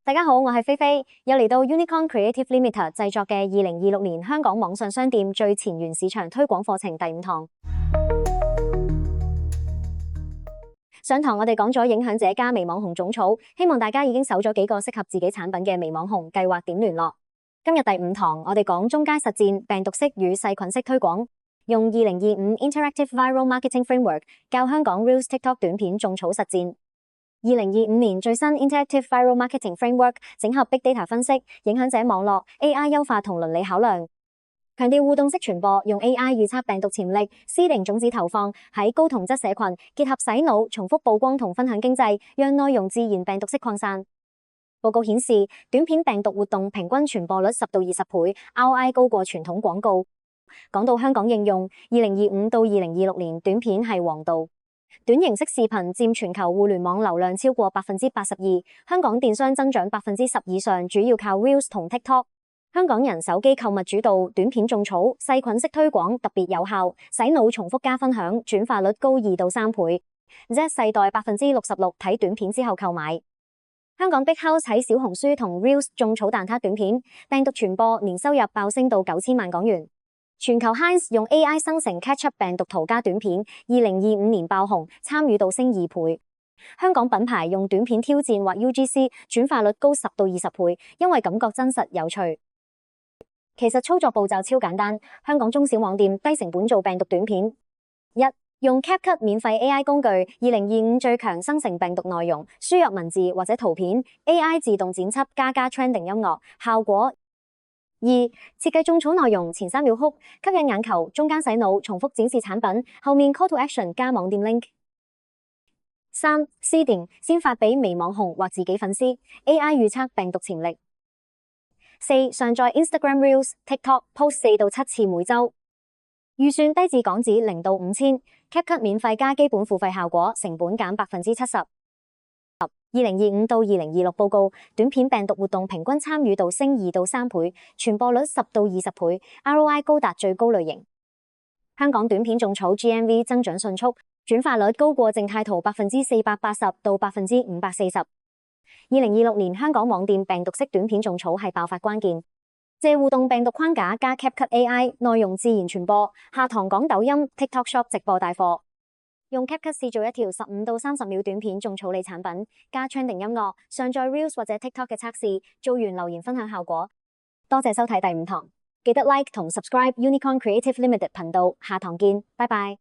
大家好，我係菲菲，又嚟到 Unicorn Creative Limited 製作嘅2026年香港網上商店最前沿市場推廣課程第5堂。上堂我哋講咗影響者加微網紅種草，希望大家已經搜咗幾個適合自己產品嘅微網紅，計劃點聯絡。今日第5堂我哋講中階實戰病毒式與細菌式推廣，用2025 Interactive Viral Marketing Framework 教香港 Reels TikTok 短片種草實戰。2025年最新 Interactive Viral Marketing Framework 整合 Big Data 分析、影響者網絡、AI 優化同倫理考量，強調互動式傳播，用 AI 預測病毒潛力，seeding種子投放喺高同質社群，結合洗腦、重複曝光同分享經濟，讓內容自然病毒式擴散。報告顯示，短片病毒活動平均傳播率10到20倍 ，ROI 高過傳統廣告。講到香港應用，2025到2026年短片係王道。短形式視頻佔全球互聯網流量超過82%，香港電商增長10%以上，主要靠 Reels 同 TikTok。香港人手機購物主導，短片種草、細菌式推廣特別有效，洗腦重複加分享，轉化率高2到3倍。Z 世代66%睇短片之後購買。香港 Big House 喺小紅書同 Reels 種草蛋撻短片，病毒傳播年收入爆升到9000萬港元。全球 Heinz 用 AI 生成 Ketchup 病毒塗加短片，2025年爆紅，參與度升2倍。香港品牌用短片挑戰或 UGC， 轉化率高10到20倍，因為感覺真實有趣。其實操作步驟超簡單，香港中小網店低成本做病毒短片。1. 用 CapCut 免費 AI 工具，2025最強生成病毒內容，輸入文字或者圖片 ，AI 自動剪輯加 trending 音樂，效果。2. 設計種草內容，前3秒 hook 吸引眼球，中間洗腦，重複展示產品，後面 call to action 加網店 link。3. seeding 先發俾微網紅或自己粉絲 ，AI 預測病毒潛力。4. 上載 Instagram Reels、TikTok post 4到7次每周，預算低至港紙0到5000 ，CapCut 免費加基本付費效果，成本減70%。2025到2026報告，短片病毒活動平均參與度升2到3倍，傳播率10到20倍 ，ROI 高達最高類型。香港短片種草 GMV 增長迅速，轉化率高過靜態圖480%到540%。2026年香港網店病毒式短片種草係爆發關鍵，借互動病毒框架加 CapCut AI， 內容自然傳播。下堂講抖音、TikTok Shop 直播帶貨。用 CapCut 試做一條15到30秒短片種草你產品，加 trending 音樂，上載 Reels 或者 TikTok 嘅測試，做完留言分享效果。多謝收睇第5堂，記得 like 同 subscribe Unicorn Creative Limited 頻道，下堂見，拜拜。